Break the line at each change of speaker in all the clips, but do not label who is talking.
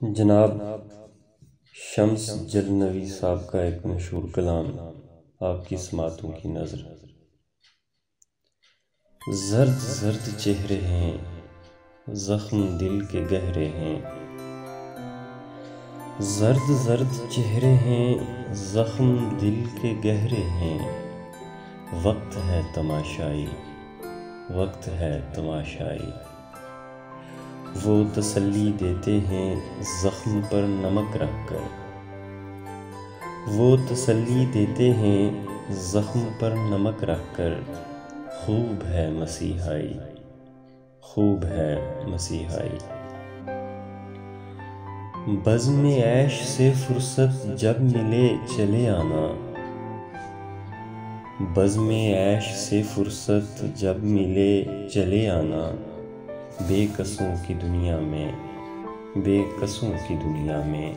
جناب شمس جرنوی صاحب کا ایک مشہور کلام آپ کی سماعتوں کی نظر۔ زرد زرد چہرے ہیں، زخم دل کے گہرے ہیں۔ زرد زرد چہرے ہیں، زخم دل کے گہرے ہیں۔ وقت ہے تماشائی، وقت ہے تماشائی۔ وہ تسلی دیتے ہیں زخم پر نمک رکھ کر۔ وہ تسلی دیتے ہیں زخم پر نمک رکھ کر۔ خوب ہے مسیحائی، خوب ہے مسیحائی۔ بزم عیش سے فرصت جب ملے چلے آنا۔ بزم عیش سے فرصت جب ملے چلے آنا۔ بے قصوں کی دنیا میں، بے قصوں کی دنیا میں۔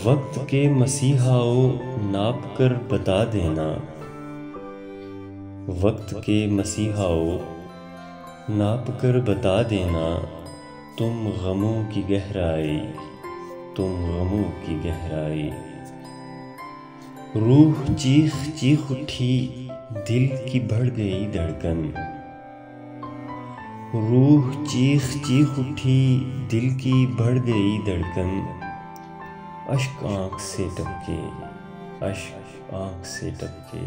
وقت کے مسیحاؤ ناپ کر بتا دینا۔ وقت کے مسیحاؤ ناپ کر بتا دینا۔ تم غموں کی گہرائی، تم غموں کی گہرائی۔ روح چیخ چیخ اٹھی، دل کی بڑھ گئی دھڑکن۔ روح چیخ چیخ اٹھی، دل کی بڑھ گئی دھڑکن۔ اشک آنکھ سے ٹپکے، اشک آنکھ سے ٹپکے۔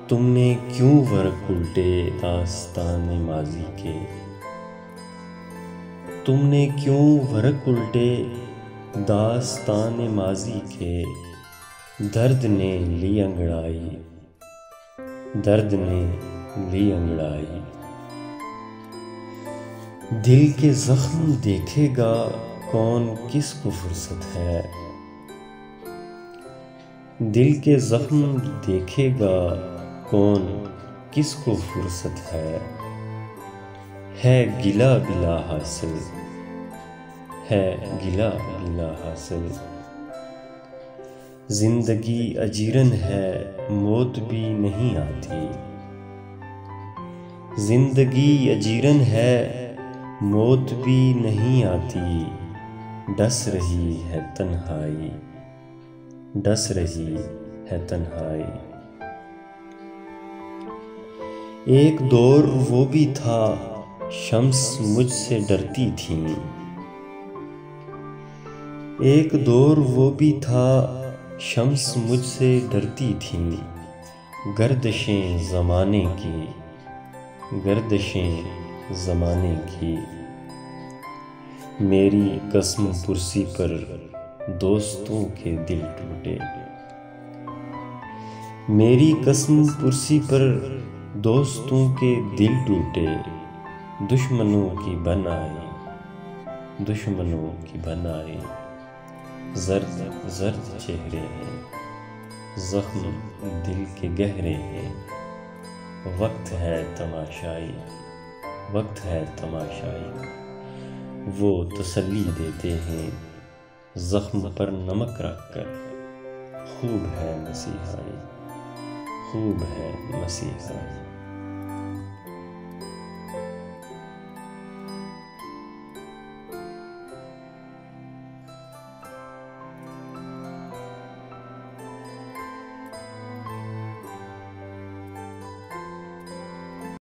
تم نے کیوں ورق الٹے داستان ماضی کے؟ تم نے کیوں ورق الٹے داستان ماضی کے؟ درد نے لی انگڑائی، درد نے لی انگڑائی۔ دل کے زخم دیکھے گا کون کس کو فرصت ہے؟ دل کے زخم دیکھے گا کون کس کو فرصت ہے؟ ہے گلہ بلا حاصل، ہے گلہ بلا حاصل۔ زندگی اجیرن ہے، موت بھی نہیں آتی۔ زندگی اجیرن ہے، موت بھی نہیں آتی۔ ڈس رہی ہے تنہائی، ڈس رہی ہے تنہائی۔ ایک دور وہ بھی تھا، شمس مجھ سے ڈرتی تھیں۔ ایک دور وہ بھی تھا، شمس مجھ سے ڈرتی تھیں۔ گردشیں زمانے کی، گردشیں زمانے کی۔ میری قسم پرسی پر دوستوں کے دل ٹوٹے۔ میری قسم پرسی پر دوستوں کے دل ٹوٹے۔ دشمنوں کی بن آئی، دشمنوں کی بن آئی۔ زرد زرد چہرے ہیں، زخم دل کے گہرے ہیں۔ وقت ہے تماشائی، وقت ہے تماشائی۔ وہ تسلی دیتے ہیں زخم پر نمک رکھ کر۔ خوب ہے مسیحائی، خوب ہے مسیحائی۔